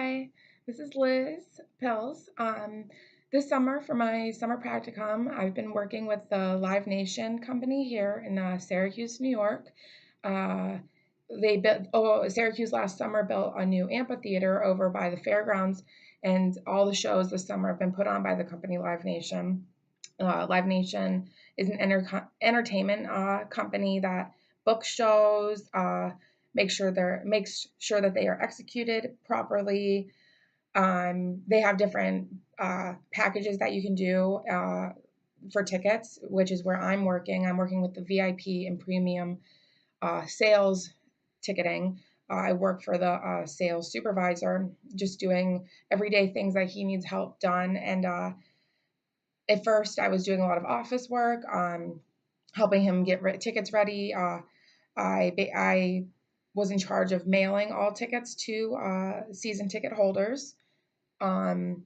Hi, this is Liz Pills. This summer for my summer practicum, I've been working with the Live Nation company here in Syracuse, New York. Uh, Syracuse last summer built a new amphitheater over by the fairgrounds, and all the shows this summer have been put on by the company Live Nation. Live Nation is an entertainment company that books shows, makes sure that they are executed properly. They have different packages that you can do for tickets, which is where I'm working. I'm working with the VIP and premium sales ticketing. I work for the sales supervisor, just doing everyday things that he needs help done. And at first, I was doing a lot of office work, helping him get tickets ready. I was in charge of mailing all tickets to season ticket holders. Um,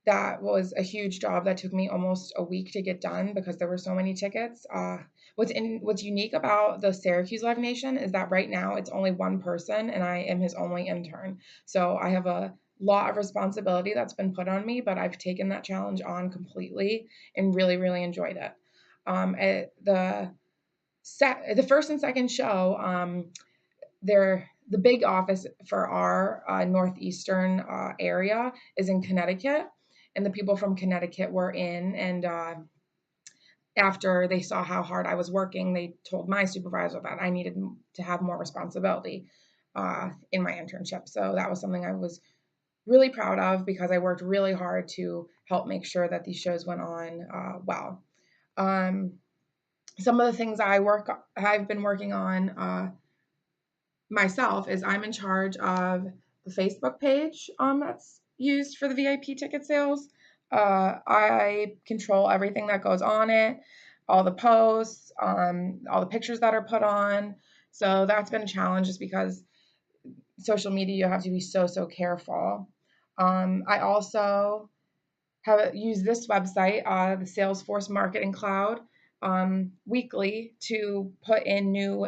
that was a huge job that took me almost a week to get done because there were so many tickets. What's unique about the Syracuse Live Nation is that right now it's only one person and I am his only intern. So I have a lot of responsibility that's been put on me, but I've taken that challenge on completely and really, really enjoyed it. At the first and second show, they're the big office for our northeastern area is in Connecticut, and the people from Connecticut were in. And after they saw how hard I was working, they told my supervisor that I needed to have more responsibility in my internship. So that was something I was really proud of because I worked really hard to help make sure that these shows went on well. Um, some of the things I've been working on myself is I'm in charge of the Facebook page that's used for the VIP ticket sales. I control everything that goes on it, all the posts, all the pictures that are put on. So that's been a challenge just because social media, you have to be so careful. I also have used this website, the Salesforce Marketing Cloud, weekly to put in new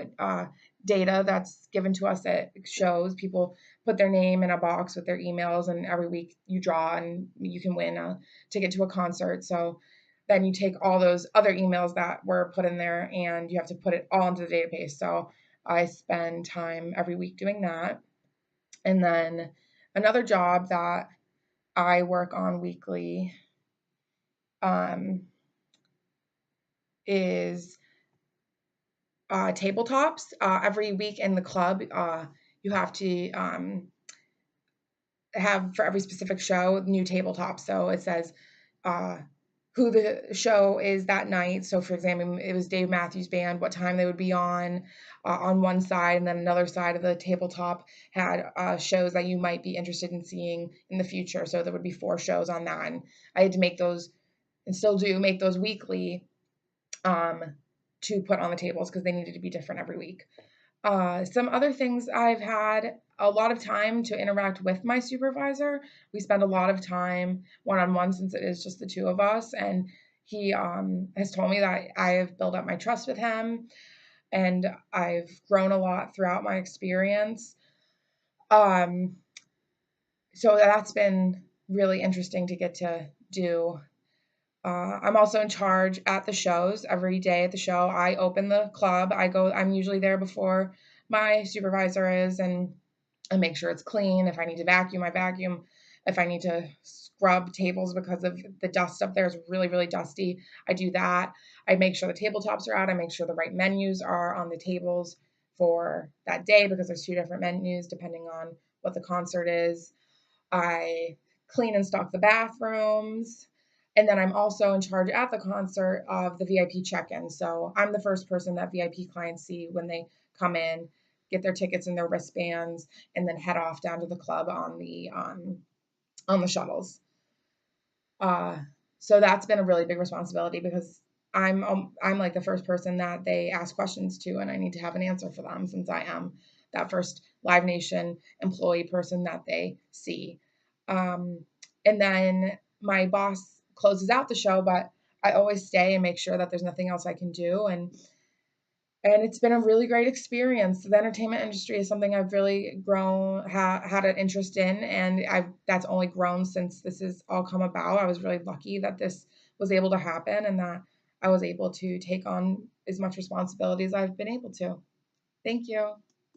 data that's given to us at shows. People put their name in a box with their emails, and every week you draw and you can win a ticket to a concert. So then you take all those other emails that were put in there and you have to put it all into the database. So I spend time every week doing that. And then another job that I work on weekly um, is tabletops. Every week in the club, you have to have for every specific show new tabletops. So it says uh, who the show is that night. So, for example, it was Dave Matthews Band, what time they would be on one side, and then another side of the tabletop had shows that you might be interested in seeing in the future. So there would be 4 shows on that, and I had to make those, and still do make those weekly um, to put on the tables because they needed to be different every week. Some other things I've had a lot of time to interact with my supervisor. We spend a lot of time one-on-one since it is just the two of us. And he has told me that I have built up my trust with him and I've grown a lot throughout my experience. Um, so that's been really interesting to get to do. I'm also in charge at the shows. Every day at the show, I open the club. I'm usually there before my supervisor is, and I make sure it's clean. If I need to vacuum, I vacuum. If I need to scrub tables because of the dust up there is really, really dusty, I do that. I make sure the tabletops are out. I make sure the right menus are on the tables for that day because there's 2 different menus depending on what the concert is. I clean and stock the bathrooms. And then I'm also in charge at the concert of the VIP check-in. So I'm the first person that VIP clients see when they come in, get their tickets and their wristbands, and then head off down to the club on the shuttles. Uh, so that's been a really big responsibility because I'm like the first person that they ask questions to, and I need to have an answer for them since I am that first Live Nation employee person that they see. Um, and then my boss closes out the show, but I always stay and make sure that there's nothing else I can do. And And it's been a really great experience. The entertainment industry is something I've really had an interest in, and I've that's only grown since this has all come about. I was really lucky that this was able to happen and that I was able to take on as much responsibility as I've been able to. Thank you.